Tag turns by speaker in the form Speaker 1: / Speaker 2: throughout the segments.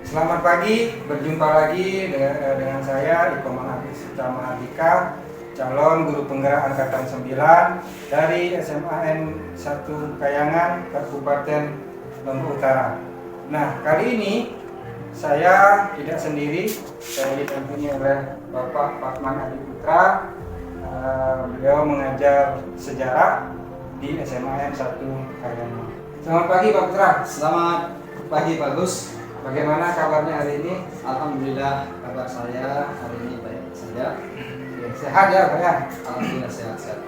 Speaker 1: Selamat pagi, berjumpa lagi dengan saya Ikoman Agus Utama Andika, calon guru penggerak angkatan 9 dari SMAN 1 Kayangan, Kabupaten Lombok Utara. Nah, kali ini saya tidak sendiri, saya didampingi oleh Bapak Fatman Adi Putra. Beliau mengajar sejarah di SMAN 1 Kayangan. Selamat pagi Pak Putra.
Speaker 2: Selamat pagi Pak Gus.
Speaker 1: Bagaimana kabarnya hari ini?
Speaker 2: Alhamdulillah kabar saya hari ini baik saja.
Speaker 1: Sehat ya Pak ya?
Speaker 2: Alhamdulillah sehat-sehat.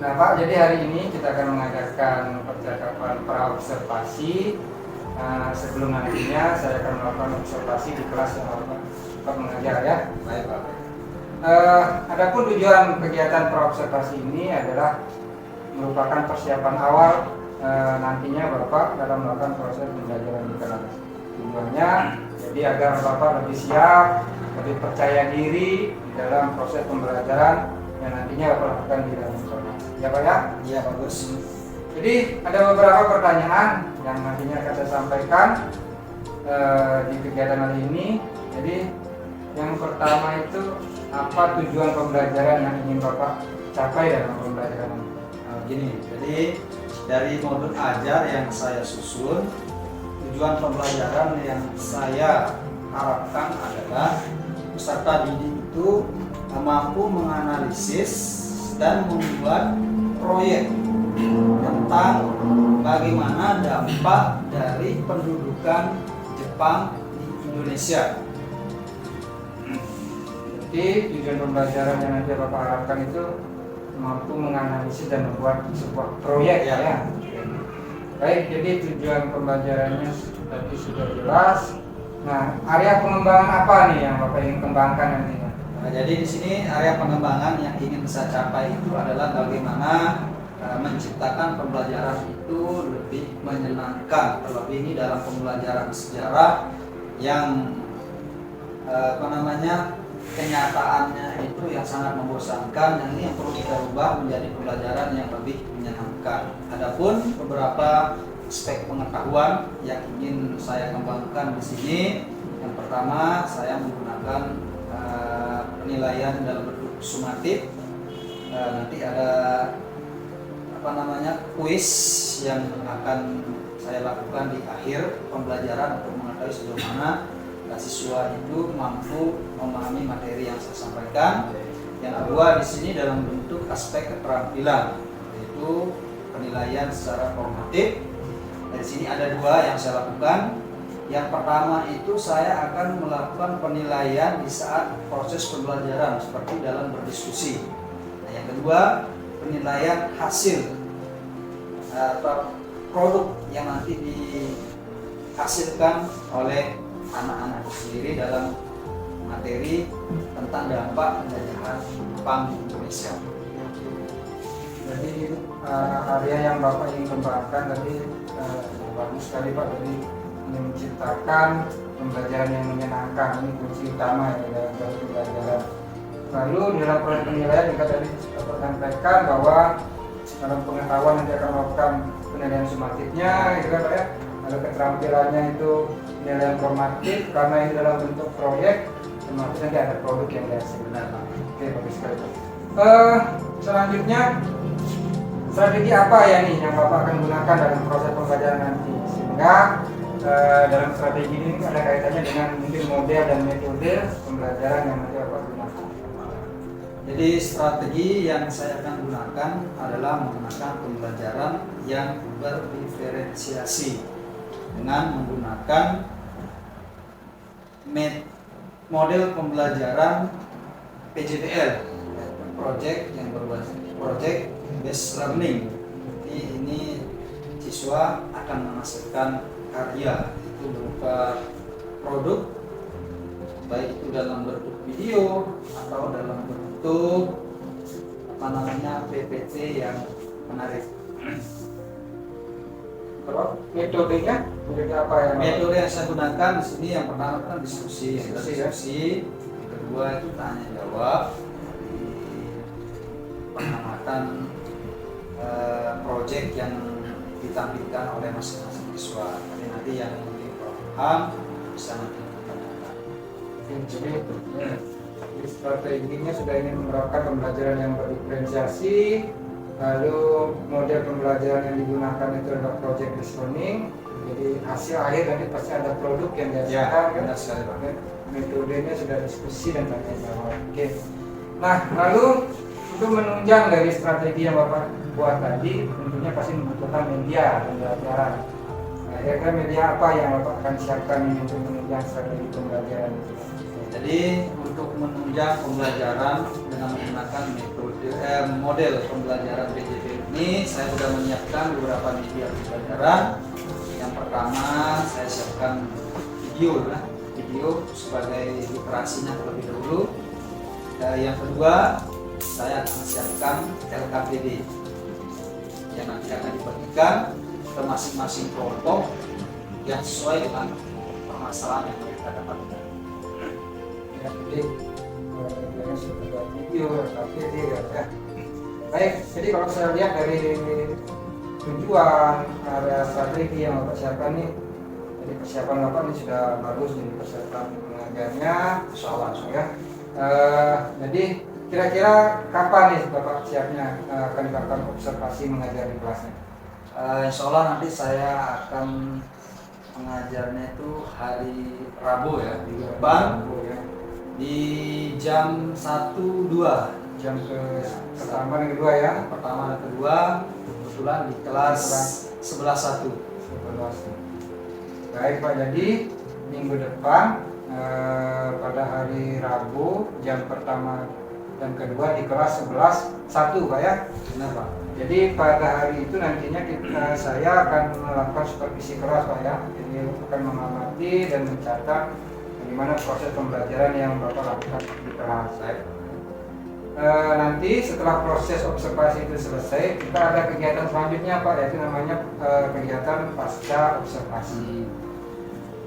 Speaker 1: Nah Pak, jadi hari ini kita akan mengadakan percakapan praobservasi. Sebelum nantinya saya akan melakukan observasi di kelas yang Bapak mengajar ya.
Speaker 2: Baik Pak.
Speaker 1: Adapun tujuan kegiatan praobservasi ini adalah merupakan persiapan awal nantinya Bapak dalam melakukan proses pembelajaran di kelas. Tujuannya jadi agar Bapak lebih siap, lebih percaya diri di dalam proses pembelajaran yang nantinya Bapak lakukan di dalam sekolah. Ya Pak ya?
Speaker 2: Iya bagus.
Speaker 1: Jadi ada beberapa pertanyaan yang nantinya akan saya sampaikan di kegiatan hari ini. Jadi yang pertama itu apa tujuan pembelajaran yang ingin Bapak capai dalam pembelajaran ini?
Speaker 2: Gini, jadi dari modul ajar yang saya susun, tujuan pembelajaran yang saya harapkan adalah peserta didik itu mampu menganalisis dan membuat proyek tentang bagaimana dampak dari pendudukan Jepang di Indonesia.
Speaker 1: Jadi tujuan pembelajaran yang nanti Bapak harapkan itu mampu menganalisis dan membuat sebuah proyek ya. Baik, jadi tujuan pembelajarannya tadi sudah jelas. Nah, area pengembangan apa nih yang Bapak ingin kembangkan nantinya?
Speaker 2: Nah, jadi di sini area pengembangan yang ingin saya capai itu adalah bagaimana menciptakan pembelajaran itu lebih menyenangkan, terlebih ini dalam pembelajaran sejarah yang kenyataannya itu yang sangat membosankan. Yang ini yang perlu kita ubah menjadi pembelajaran yang lebih menyenangkan. Adapun beberapa aspek pengetahuan yang ingin saya kembangkan di sini, yang pertama saya menggunakan penilaian dalam bentuk sumatif. Nanti ada kuis yang akan saya lakukan di akhir pembelajaran untuk mengetahui sejauh mana siswa itu mampu memahami materi yang saya sampaikan. Yang kedua di sini dalam bentuk aspek keterampilan, yaitu penilaian secara formatif. Dari sini ada dua yang saya lakukan. Yang pertama itu saya akan melakukan penilaian di saat proses pembelajaran seperti dalam berdiskusi. Nah, yang kedua penilaian hasil atau produk yang nanti dihasilkan oleh anak-anak sendiri dalam materi tentang dampak penjajahan Jepang di Indonesia.
Speaker 1: Jadi area yang Bapak ingin kembangkan tadi bagus sekali Pak. Jadi menciptakan pembelajaran yang menyenangkan, ini kunci utama ya dalam proses pembelajaran. Lalu di dalam proses penilaian juga tadi Bapak sampaikan bahwa dalam pengetahuan nanti akan melakukan penilaian sumatifnya, gitu kan Pak ya. Lalu keterampilannya itu penilaian formatif, karena ini dalam bentuk proyek, otomatis nanti ada produk yang dihasilkan. Oke, bagus sekali Pak. Selanjutnya strategi apa ya nih yang Bapak akan gunakan dalam proses pembelajaran nanti, sehingga dalam strategi ini ada kaitannya dengan mungkin model dan metode pembelajaran yang nanti Bapak gunakan.
Speaker 2: Jadi strategi yang saya akan gunakan adalah menggunakan pembelajaran yang berdiferensiasi dengan menggunakan model pembelajaran PJBL, project yang berbasis project based learning. Jadi ini siswa akan menghasilkan karya itu berupa produk, baik itu dalam bentuk video atau dalam bentuk PPT yang menarik.
Speaker 1: Metodenya apa ya?
Speaker 2: Metode yang saya gunakan di sini yang pertama kan diskusi. Yang kedua itu tanya jawab, pengamatan proyek yang ditampilkan oleh masing-masing siswa. Nanti yang lebih paham bisa nanti
Speaker 1: Jadi strateginya sudah ingin menerapkan pembelajaran yang berdiferensiasi, lalu model pembelajaran yang digunakan itu adalah project based learning. Jadi hasil akhir nanti pasti ada produk yang dihasilkan, kan?
Speaker 2: Benar sekali, Pak.
Speaker 1: Metodenya sudah diskusi dan tanya jawab. Oke. Nah, lalu untuk menunjang dari strategi yang Bapak buat tadi, tentunya pasti membutuhkan media pembelajaran. Nah, kira-kira media apa yang Bapak akan siapkan ini untuk menunjang strategi pembelajaran itu?
Speaker 2: Jadi untuk menunjang pembelajaran dengan menggunakan model pembelajaran PJJ ini, saya sudah menyiapkan beberapa media pembelajaran. Yang pertama saya siapkan video sebagai literasinya terlebih dahulu. Yang kedua saya akan siapkan LKPD yang nanti akan dibagikan ke masing-masing kelompok yang sesuai dengan permasalahan yang mereka dapatkan.
Speaker 1: Ya, jadi sudah video, LKPD ya. Baik, jadi kalau saya lihat dari tujuan area strategi yang Bapak siapkan nih, jadi persiapan Bapak ini sudah bagus nih, persiapan mengajarnya, soal ya. Jadi kira-kira kapan nih Bapak siapnya akan dilakukan observasi mengajar di kelasnya?
Speaker 2: Insya Allah nanti saya akan mengajarnya itu hari Rabu ya, di depan
Speaker 1: ya.
Speaker 2: Di jam 1-2,
Speaker 1: Jam pertama dan kedua ya.
Speaker 2: pertama dan kedua, kebetulan di kelas 11-1.
Speaker 1: Baik Pak, jadi minggu depan pada hari Rabu jam pertama dan kedua di kelas 11-1 Pak ya.
Speaker 2: Benar Pak.
Speaker 1: Jadi pada hari itu nantinya saya akan melakukan supervisi kelas Pak ya. Jadi akan mengamati dan mencatat bagaimana proses pembelajaran yang Bapak lakukan di kelas. Nanti setelah proses observasi itu selesai, kita ada kegiatan selanjutnya Pak, yaitu namanya kegiatan pasca observasi.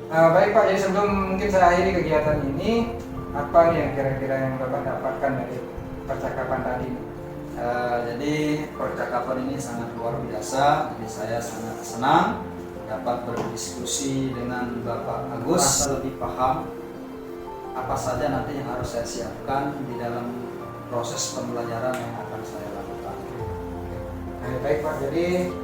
Speaker 1: Baik Pak, jadi sebelum mungkin saya akhiri kegiatan ini, apa nih yang kira-kira yang Bapak dapatkan dari percakapan tadi?
Speaker 2: Jadi percakapan ini sangat luar biasa, jadi saya sangat senang dapat berdiskusi dengan Bapak Agus, lebih paham apa saja nanti yang harus saya siapkan di dalam proses pembelajaran yang akan saya lakukan.
Speaker 1: Baik Pak, jadi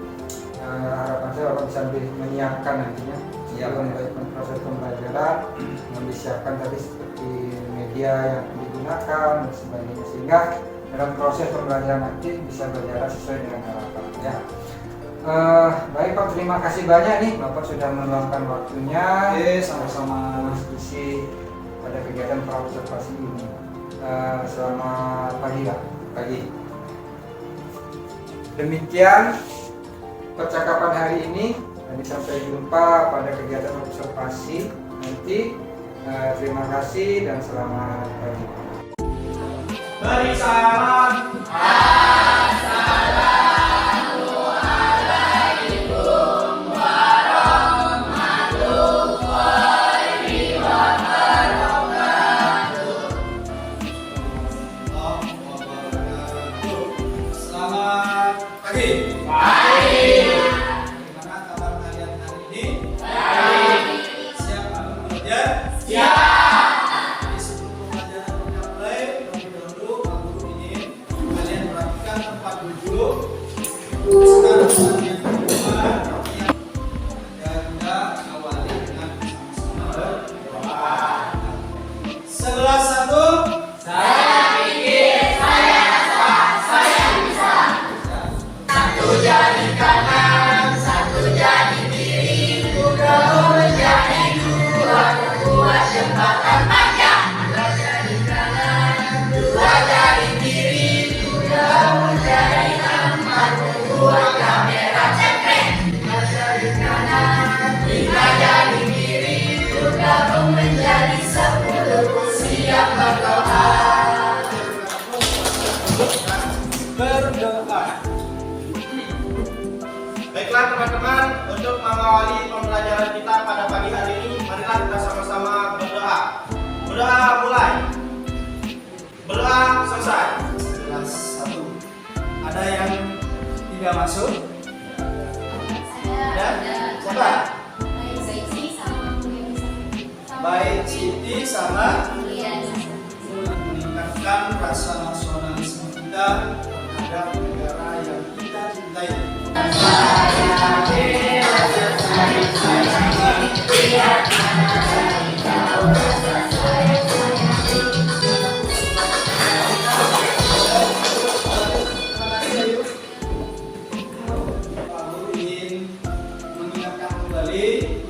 Speaker 1: harapan saya Bapak bisa lebih menyiapkan nantinya baik proses pembelajaran yang disiapkan tadi seperti media yang digunakan dan sebagainya, sehingga dalam proses pembelajaran nanti bisa berjalan sesuai dengan harapan ya. Baik Pak, terima kasih banyak nih Bapak sudah meluangkan waktunya.
Speaker 2: Sama-sama
Speaker 1: diskusi pada kegiatan praobservasi ini. Selamat pagi Pak.
Speaker 2: Pagi.
Speaker 1: Demikian percakapan hari ini. Nanti sampai jumpa pada kegiatan observasi nanti. Terima kasih dan selamat pagi.
Speaker 3: Beri salam.
Speaker 2: Selamat pagi. Bagaimana kabar kalian hari ini? Siap untuk belajar? Jadi sebelum pembelajaran kita mulai, terlebih dahulu Pak Guru ingin kalian perhatikan tempat duduk. Sekarang saat yang kedua, dan kita awali dengan sama-sama berdoa. 11-1.
Speaker 3: Berdoa. Baiklah teman-teman, untuk mengawali pembelajaran kita pada pagi hari ini, marilah kita sama-sama berdoa. Berdoa mulai. Berdoa selesai.
Speaker 2: Kelas 1.
Speaker 3: Ada yang tidak masuk? Ada? Siapa?
Speaker 2: baik Siti sama meningkatkan rasa nasionalisme kita terhadap negara yang kita cintai.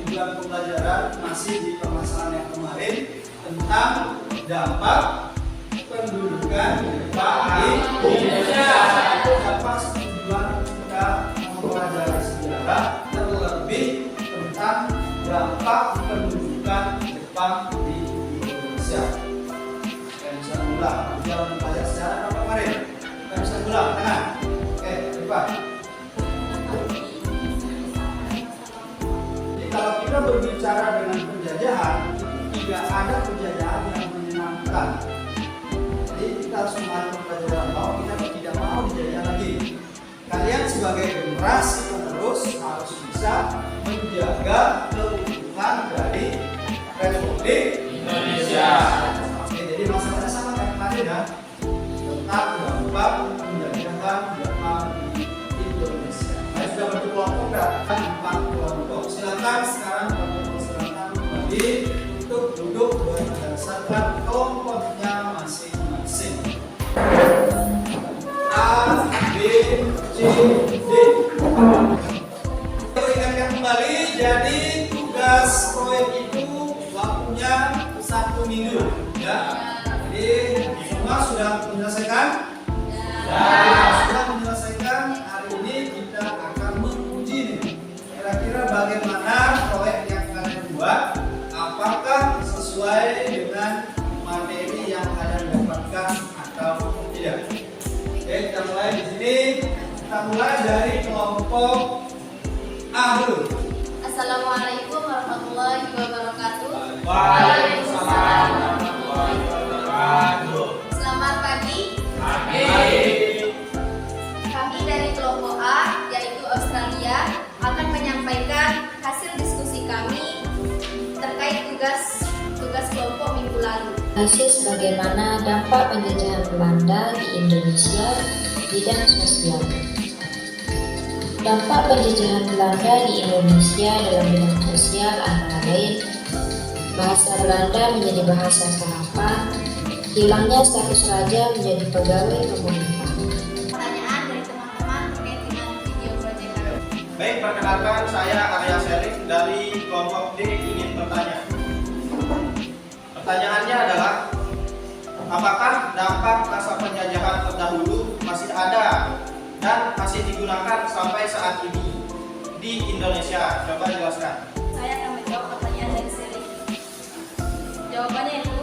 Speaker 2: Tujuan pembelajaran masih di permasalahan yang kemarin tentang dampak pendudukan Jepang di Indonesia. Apa tujuan kita mempelajari sejarah, terlebih tentang dampak pendudukan Jepang di Indonesia. Kita bisa ulang, kita belajar sejarah apa kemarin? Kita bisa ulang, tangan. Oke, cepat. Kalau kita berbicara dengan penjajahan, tidak ada penjajahan yang menyenangkan. Jadi kita harus memahami pelajaran bahwa kita tidak mau dijajah lagi. Kalian sebagai generasi penerus harus bisa menjaga keutuhan dari Republik Indonesia. Oke, jadi masalahnya sama kayak kemarin ya, tentang dampak penjajahan Jepang di Indonesia. Saya sudah berkelompok dan 4 kelompok. Silakan sekarang kelompok silakan kembali untuk duduk berdasarkan kelompoknya masing-masing. A, B, C, D. Saya ingatkan kembali, jadi tugas proyek itu waktunya 1 minggu, ya. Jadi semua sudah menyelesaikan? Sudah menyelesaikan. Hari ini kita akan menguji nih. Kira-kira bagaimana proyek yang kalian buat? Apakah sesuai dengan materi yang kalian dapatkan atau tidak? Oke, kita mulai di sini. Kita mulai dari kelompok A dulu.
Speaker 4: Assalamualaikum warahmatullahi wabarakatuh.
Speaker 3: Waalaikumsalam warahmatullahi wabarakatuh.
Speaker 4: Selamat pagi. Kami dari kelompok A, yaitu Australia, akan menyampaikan hasil diskusi kami terkait tugas kelompok minggu lalu.
Speaker 5: Analisis bagaimana dampak penjajahan Belanda di Indonesia bidang sosial. Dampak penjajahan Belanda di Indonesia dalam bidang sosial antara lain bahasa Belanda menjadi bahasa sarapan, hilangnya status raja menjadi pegawai pemerintah.
Speaker 4: Pertanyaan dari teman-teman terkait dengan video proyek kami.
Speaker 3: Baik, perkenalkan saya Arya Selik dari kelompok D ingin bertanya. Pertanyaannya adalah, apakah dampak masa penjajahan terdahulu masih ada dan masih digunakan sampai saat ini di Indonesia? Coba jelaskan.
Speaker 4: Saya akan menjawab pertanyaan dari Selik. Jawabannya itu,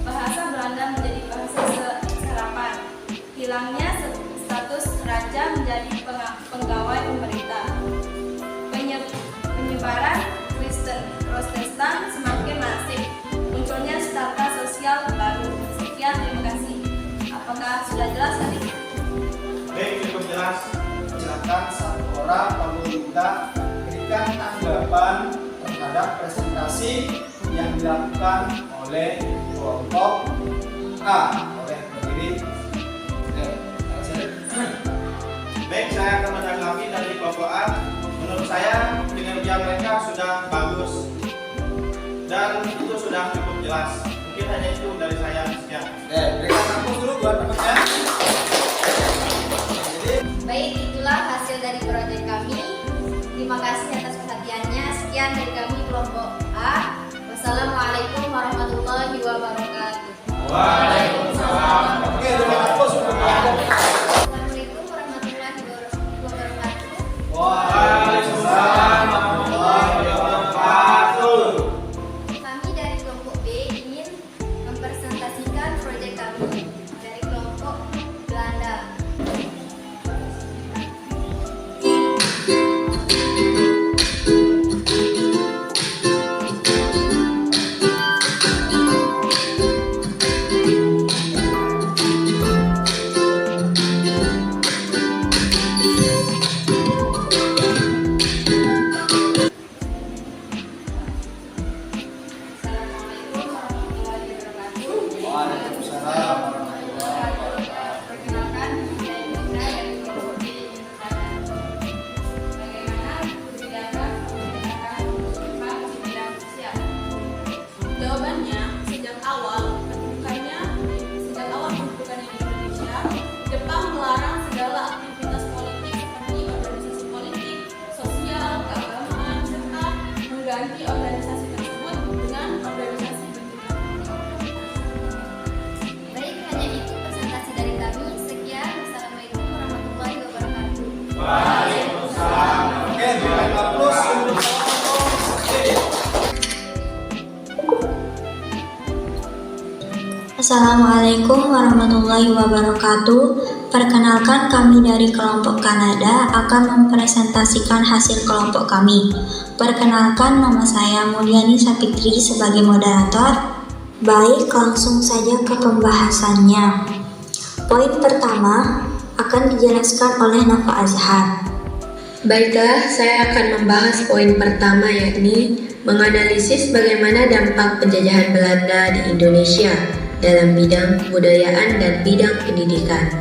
Speaker 4: bahasa Belanda menjadi bahasa serapan. Hilangnya status raja menjadi pegawai pemerintah. Penyebaran Kristen Protestan semakin masif. Munculnya strata sosial baru. Sekian, terima kasih. Apakah sudah jelas tadi?
Speaker 3: Baik, cukup jelas.
Speaker 2: Silakan satu orang pemerintah berikan tanggapan terhadap presentasi yang dilakukan oleh kelompok A oleh pendiri.
Speaker 3: Baik, saya akan menanggapi dari kelompok A. Menurut saya kinerja mereka sudah bagus dan itu sudah cukup jelas. Mungkin hanya itu dari saya. Sekian.
Speaker 2: Berikan tepuk dulu buat temannya.
Speaker 4: Baik, itulah hasil dari proyek kami. Terima kasih atas perhatiannya. Sekian dari kami kelompok A. Wassalamualaikum warahmatullahi wabarakatuh.
Speaker 3: Waalaikumsalam.
Speaker 2: Oke, terima kasih sudah
Speaker 4: Assalamualaikum warahmatullahi wabarakatuh.
Speaker 3: Waalaikumsalam warahmatullahi wabarakatuh.
Speaker 4: Kami dari kelompok B ingin mempresentasikan proyek kami dari kelompok Belanda.
Speaker 6: Awalnya sejak awal kedudukannya di Indonesia, Jepang melarang segala aktivitas politik seperti organisasi politik, sosial, keagamaan, serta mengganti organisasi tersebut dengan organisasi bentukan.
Speaker 4: Baik, hanya itu presentasi dari kami. Sekian, Wassalamualaikum warahmatullahi wabarakatuh.
Speaker 3: Waalaikumsalam. Oke, berikan aplaus untuk
Speaker 7: Assalamualaikum warahmatullahi wabarakatuh. Perkenalkan, kami dari kelompok Kanada akan mempresentasikan hasil kelompok kami. Perkenalkan, nama saya Mulyani Sapitri sebagai moderator. Baik, langsung saja ke pembahasannya. Poin pertama akan dijelaskan oleh Nafa Azhar.
Speaker 8: Baiklah, saya akan membahas poin pertama, yakni menganalisis bagaimana dampak penjajahan Belanda di Indonesia dalam bidang kebudayaan dan bidang pendidikan.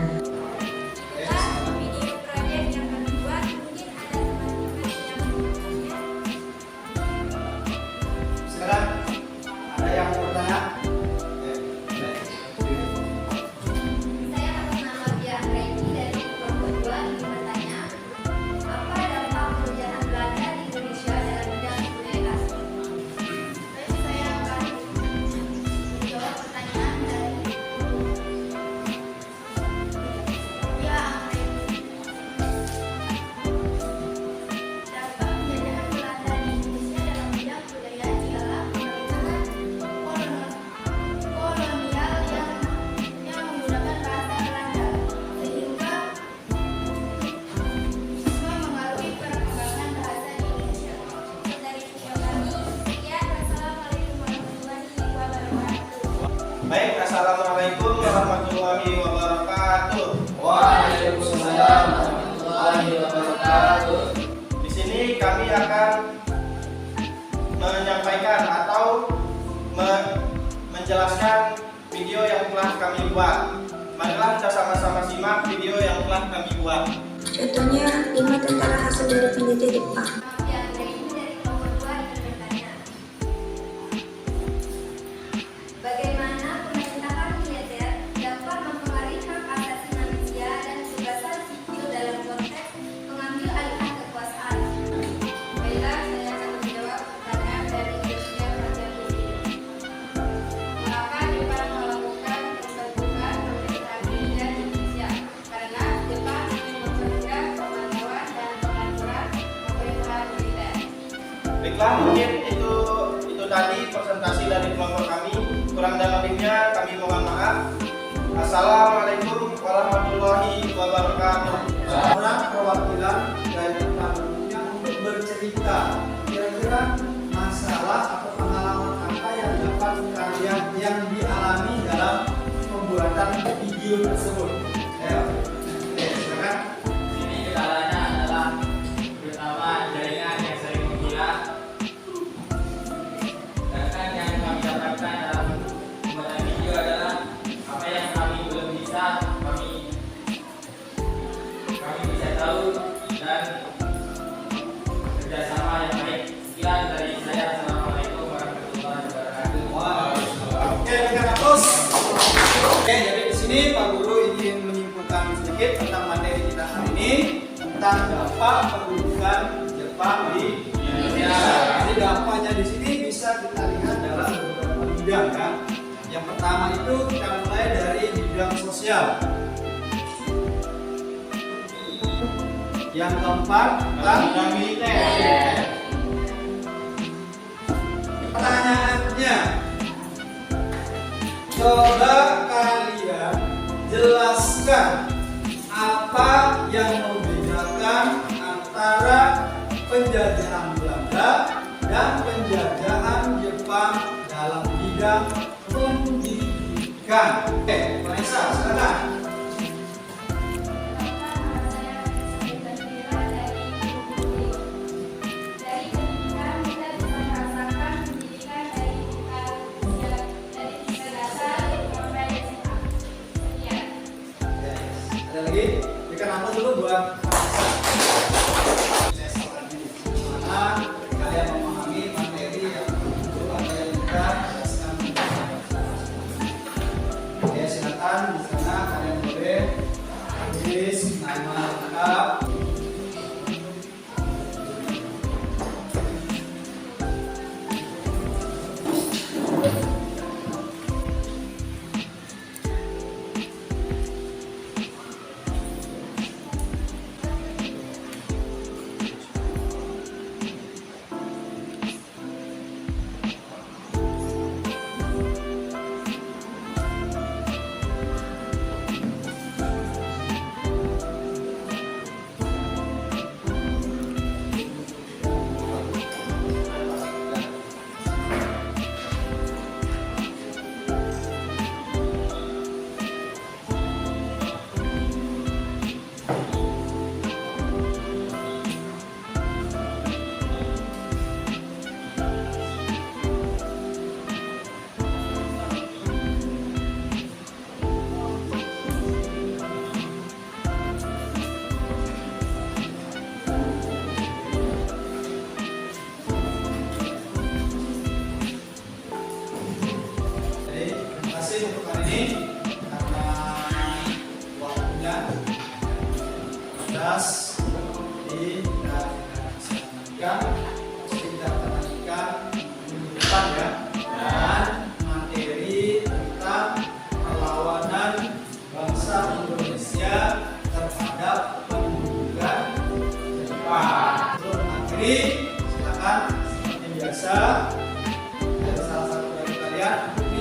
Speaker 4: Video proyek yang kami buat, mungkin ada teman-teman yang membutuhkannya.
Speaker 3: sekarang ada yang mau bertanya?
Speaker 4: Saya atas nama Bia Anggraini dari kelompok 2 ingin bertanya, apa dampak penjajahan Belanda di Indonesia dalam bidang kebudayaan? Baik, saya akan menjawab pertanyaan dari Bia Anggraini. Dampak penjajahan Belanda di Indonesia dalam bidang kebudayaan ialah pemerintahan kolonial yang menggunakan bahasa Belanda, sehingga mengaruhi perkembangan bahasa di Indonesia. Dari video kami, sekian. Wassalamualaikum warahmatullahi wabarakatuh.
Speaker 3: Baik, assalamualaikum warahmatullahi wabarakatuh.
Speaker 2: Waalaikumsalam warahmatullahi wabarakatuh.
Speaker 3: Di sini kami akan menyampaikan atau menjelaskan video yang telah kami buat. Marilah kita sama-sama simak video yang telah kami buat.
Speaker 7: Contohnya, 5 tentara hasil dari penjajah Jepang.
Speaker 4: Bia Anggraini dari kelompok 2 ingin bertanya, bagaimana pemerintahan militer dapat mempengaruhi hak asasi manusia dan kebebasan sipil dalam konteks mengambil alih kekuasaan? Baiklah, saya akan menjawab pertanyaan dari Indonesia Raja Presiden. Mengapa Jepang melakukan pembentukan pemerintahan militer di Indonesia? Karena Jepang ingin mempermudah pemantauan dan pengaturan pemerintahan militer.
Speaker 3: Baiklah, mungkin itu tadi presentasi dari kelompok kami. Kurang dan lebihnya kami mohon maaf. Assalamualaikum warahmatullahi wabarakatuh.
Speaker 2: Orang perwakilan dari tamunya untuk bercerita kira-kira masalah atau pengalaman apa yang dapat kalian yang dialami dalam pembuatan video tersebut. Ayo, silakan.
Speaker 9: Ini kendalanya adalah pertama jaringan yang sering menghilang. Sedangkan yang kami dapatkan dalam pembuatan video adalah apa yang kami belum bisa, kami bisa tahu dan kerjasama yang baik. Sekian dari saya. Assalamualaikum warahmatullahi wabarakatuh.
Speaker 3: Oke, berikan aplaus. Oke, jadi di sini Pak Guru ingin menyimpulkan sedikit tentang materi kita hari ini tentang dampak pendudukan Jepang di Indonesia. Jadi dampaknya di sini bisa kita lihat dalam beberapa bidang ya. Yang pertama itu kita mulai dari bidang sosial. Yang keempat tentang bidang militer. Pertanyaannya, coba kalian jelaskan apa yang membedakan antara penjajahan Belanda dan penjajahan Jepang dalam bidang pendidikan. Oke, Vanessa, silakan.
Speaker 4: Dari pendidikan kita bisa merasakan pendidikan dari tingkat dasar sampai SMA. Sekian.
Speaker 3: Ada lagi? Berikan aplaus dulu buat Mana kalian memahami materi yang ada yang kita jelaskan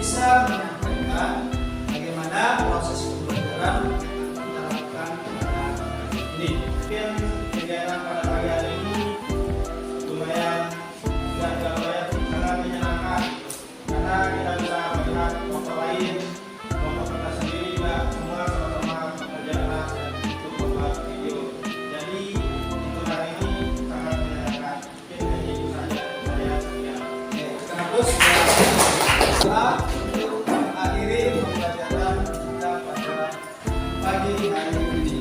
Speaker 3: bisa menyampaikan bagaimana proses pembelajaran kita lakukan pada ini. Mungkin kegiatan pada pagi hari ini lumayan sangat menyenangkan karena kita bisa melihat kelompok lain, kelompok kita sendiri juga semua sama-sama bekerja keras dan untuk membuat video. Jadi untuk hari ini sangat menyenangkan. Mungkin hanya itu saja saya sekian. Terus untuk mengakhiri pembelajaran kita pada pagi hari ini.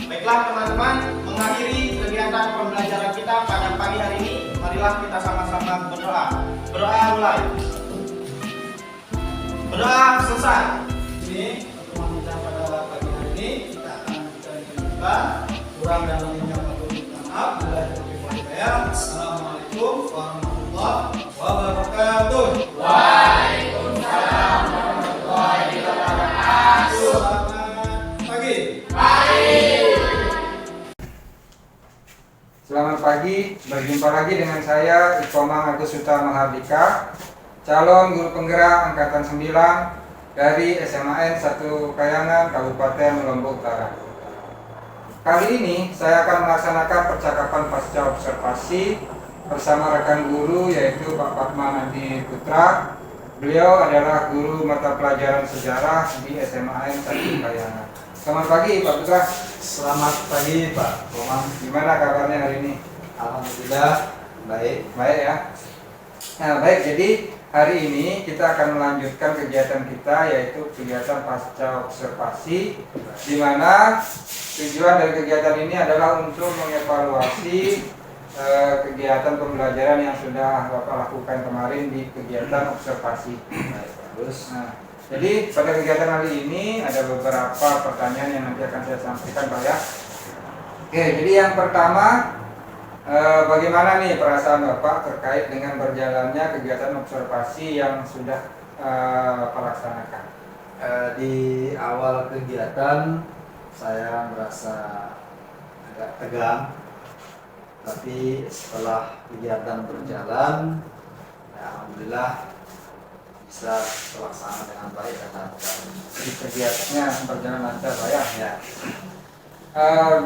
Speaker 3: Baiklah teman-teman, mengakhiri kegiatan pembelajaran kita pada pagi hari ini, marilah kita sama-sama berdoa. Berdoa mulai. Berdoa selesai. Ini pertemuan kita pada pagi hari ini, kita akan lanjutkan. Kurang dan lebihnya mohon maaf. Assalamualaikum warahmatullahi wabarakatuh. Waalaikumsalam warahmatullahi wabarakatuh. Selamat pagi.
Speaker 1: Selamat pagi, berjumpa lagi dengan saya Ikomang Agus Suta Mahardika, calon guru penggerak angkatan 9 dari SMAN 1 Kayangan, Kabupaten Lombok Utara. Kali ini saya akan melaksanakan percakapan pasca observasi bersama rekan guru yaitu Pak Fatman Adi Putra. Beliau adalah guru mata pelajaran sejarah di SMAN 1 Kayangan. Selamat pagi Pak Putra.
Speaker 2: Selamat pagi Pak Komang.
Speaker 1: Gimana kabarnya hari ini?
Speaker 2: Alhamdulillah baik.
Speaker 1: Baik ya. Nah, baik, jadi hari ini kita akan melanjutkan kegiatan kita yaitu kegiatan pasca observasi, di mana tujuan dari kegiatan ini adalah untuk mengevaluasi kegiatan pembelajaran yang sudah Bapak lakukan kemarin di kegiatan observasi.
Speaker 2: Baik, bagus.
Speaker 1: Nah, jadi pada kegiatan hari ini ada beberapa pertanyaan yang nanti akan saya sampaikan Pak ya. Oke, jadi yang pertama, bagaimana nih perasaan Bapak terkait dengan berjalannya kegiatan observasi yang sudah Bapak laksanakan?
Speaker 2: Di awal kegiatan saya merasa agak tegang, tapi setelah kegiatan berjalan, ya, alhamdulillah bisa terlaksana dengan baik dan lancar.
Speaker 1: Jadi kegiatannya berjalan lancar Pak ya?
Speaker 2: Ya.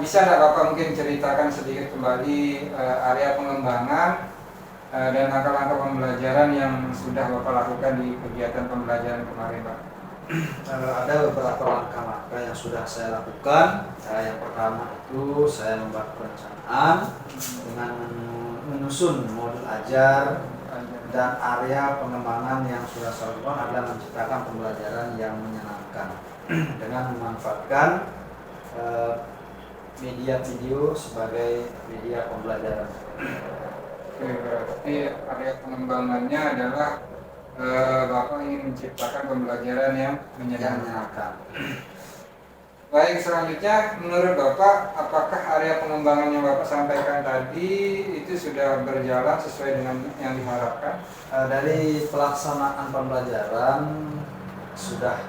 Speaker 1: Bisa nggak Bapak mungkin ceritakan sedikit kembali area pengembangan dan langkah-langkah pembelajaran yang sudah Bapak lakukan di kegiatan pembelajaran kemarin Pak?
Speaker 2: Ada beberapa langkah-langkah yang sudah saya lakukan. Yang pertama itu saya membuat perencanaan dengan menyusun modul ajar dan area pengembangan yang sudah saya lakukan adalah menciptakan pembelajaran yang menyenangkan dengan memanfaatkan media video sebagai media pembelajaran.
Speaker 1: Oke, berarti area pengembangannya adalah Bapak ingin menciptakan pembelajaran yang menyenangkan. Baik, selanjutnya menurut Bapak, apakah area pengembangan yang Bapak sampaikan tadi itu sudah berjalan sesuai dengan yang diharapkan?
Speaker 2: Dari pelaksanaan pembelajaran sudah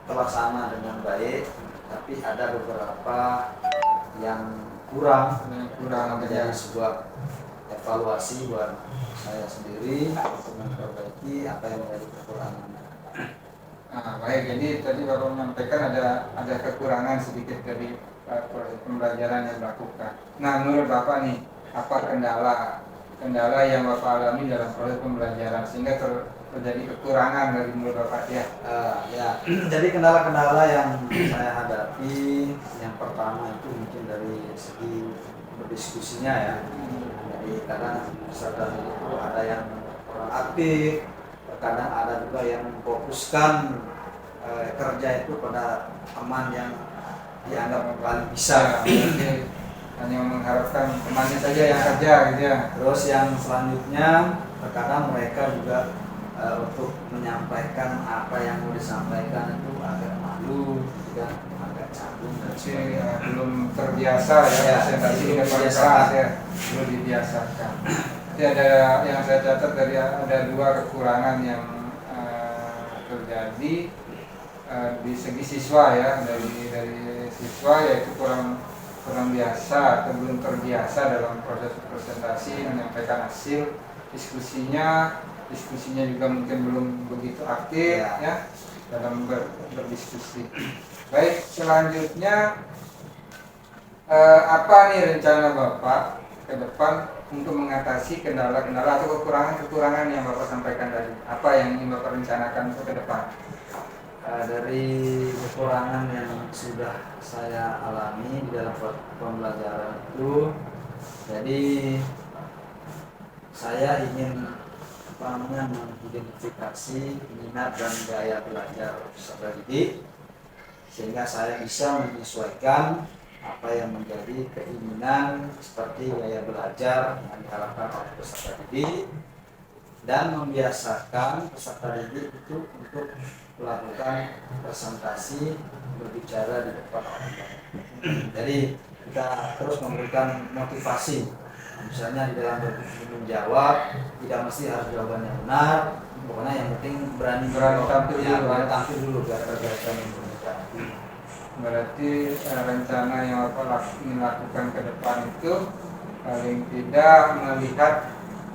Speaker 2: terlaksana dengan baik, tapi ada beberapa yang kurang menjadi sebuah evaluasi buat saya sendiri untuk memperbaiki apa yang menjadi kekurangan.
Speaker 1: Nah, baik, jadi tadi Bapak menyampaikan ada kekurangan sedikit dari proses pembelajaran yang dilakukan. Nah, menurut Bapak nih, apa kendala yang Bapak alami dalam proses pembelajaran sehingga terjadi kekurangan dari menurut Bapak ya?
Speaker 2: Ya, jadi kendala-kendala yang saya hadapi yang pertama itu mungkin dari segi berdiskusinya ya. Jadi kadang peserta itu ada yang kurang aktif, kadang ada juga yang memfokuskan kerja itu pada teman yang dianggap paling bisa.
Speaker 1: Hanya mengharapkan temannya saja yang kerja gitu ya.
Speaker 2: Terus yang selanjutnya terkadang mereka juga untuk menyampaikan apa yang mau disampaikan itu agak malu, juga agak canggung dan sebagainya.
Speaker 1: Belum terbiasa ya presentasi dengan keras ya, belum dibiasakan. Jadi ada yang saya catat ada dua kekurangan yang terjadi di segi siswa ya, dari siswa yaitu kurang biasa atau belum terbiasa dalam proses presentasi menyampaikan hasil diskusinya diskusinya juga mungkin belum begitu aktif
Speaker 2: Ya.
Speaker 1: ya dalam berdiskusi. Baik, selanjutnya apa nih rencana Bapak ke depan untuk mengatasi kendala-kendala atau kekurangan-kekurangan yang Bapak sampaikan tadi? Apa yang ingin Bapak rencanakan untuk ke depan?
Speaker 2: Dari kekurangan yang sudah saya alami di dalam pembelajaran itu, jadi saya ingin mengidentifikasi minat dan gaya belajar peserta didik sehingga saya bisa menyesuaikan apa yang menjadi keinginan seperti gaya belajar yang diharapkan oleh peserta didik dan membiasakan peserta didik itu untuk melakukan presentasi berbicara di depan orang banyak. Jadi kita terus memberikan motivasi, misalnya di dalam menjawab tidak mesti harus jawabannya benar, pokoknya yang penting berani
Speaker 1: tampil
Speaker 2: ya,
Speaker 1: dulu,
Speaker 2: berani tampil dulu biar terbiasa memberikan.
Speaker 1: Berarti rencana yang Bapak ingin lakukan ke depan itu paling tidak melihat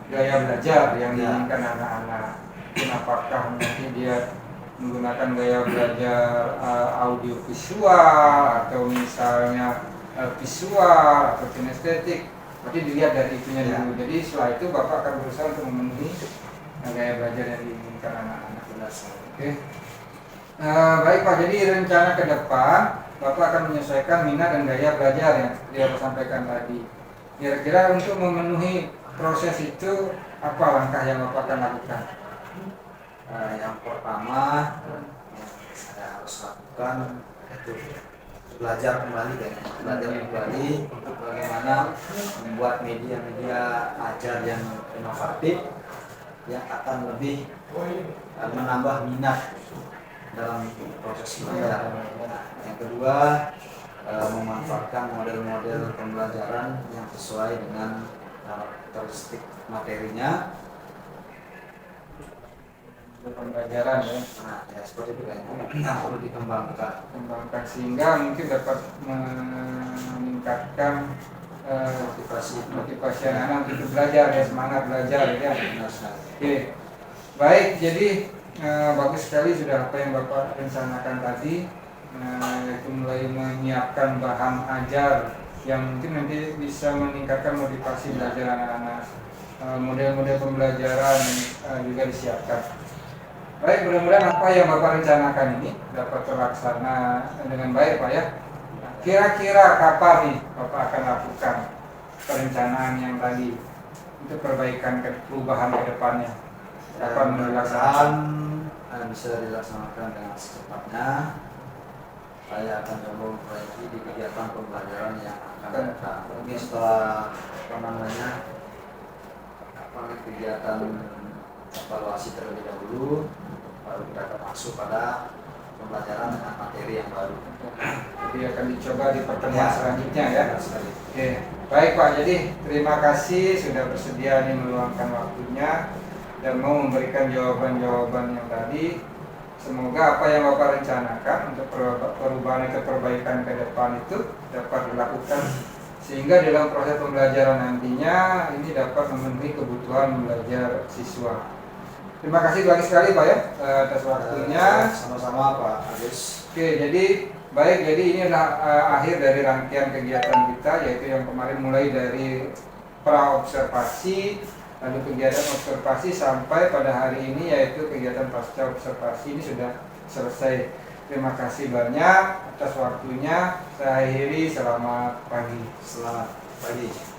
Speaker 1: gaya belajar yang diinginkan anak-anak. Apakah nanti dia menggunakan gaya belajar audio visual atau misalnya visual atau kinestetik, berarti dilihat dari itunya dulu. Jadi setelah itu Bapak akan berusaha untuk memenuhi gaya belajar yang diinginkan anak-anak. Oke. Baik Pak, jadi rencana ke depan Bapak akan menyesuaikan minat dan gaya belajar yang dia sampaikan tadi. Kira-kira untuk memenuhi proses itu apa langkah yang Bapak akan lakukan?
Speaker 2: Yang pertama yang saya harus lakukan itu belajar kembali untuk bagaimana membuat media-media ajar yang inovatif yang akan lebih menambah minat dalam proses belajar. Yang kedua, memanfaatkan model-model pembelajaran yang sesuai dengan karakteristik materinya.
Speaker 1: Pembelajaran ya.
Speaker 2: Nah, ya seperti itu kayaknya perlu dikembangkan
Speaker 1: Sehingga mungkin dapat meningkatkan motivasi anak untuk belajar ya, semangat belajar ya. Oke. Baik, jadi bagus sekali sudah apa yang Bapak rencanakan tadi, yaitu mulai menyiapkan bahan ajar yang mungkin nanti bisa meningkatkan motivasi belajar anak-anak. Model-model pembelajaran juga disiapkan. Baik, mudah-mudahan apa yang Bapak rencanakan ini dapat terlaksana dengan baik Pak ya. Kira-kira kapan nih Bapak akan lakukan perencanaan yang tadi untuk perbaikan perubahan ke depannya? Kapan dilaksanakan?
Speaker 2: Bisa dilaksanakan dengan secepatnya. Saya akan coba memperbaiki di kegiatan pembelajaran yang akan datang. Mungkin setelah kegiatan evaluasi terlebih dahulu, baru kita akan masuk pada pembelajaran dengan materi yang baru.
Speaker 1: Jadi akan dicoba di pertemuan selanjutnya ya.
Speaker 2: Oke.
Speaker 1: Baik Pak, jadi terima kasih sudah bersedia meluangkan waktunya dan mau memberikan jawaban-jawaban yang tadi. Semoga apa yang Bapak rencanakan untuk perubahan atau perbaikan ke depan itu dapat dilakukan sehingga dalam proses pembelajaran nantinya ini dapat memenuhi kebutuhan belajar siswa. Terima kasih banyak sekali Pak ya atas waktunya.
Speaker 2: Sama-sama Pak Agus.
Speaker 1: Oke, jadi baik, jadi ini adalah akhir dari rangkaian kegiatan kita, yaitu yang kemarin mulai dari pra-observasi, lalu kegiatan observasi sampai pada hari ini yaitu kegiatan pasca observasi ini sudah selesai. Terima kasih banyak atas waktunya. Saya akhiri, selamat pagi.
Speaker 2: Selamat pagi.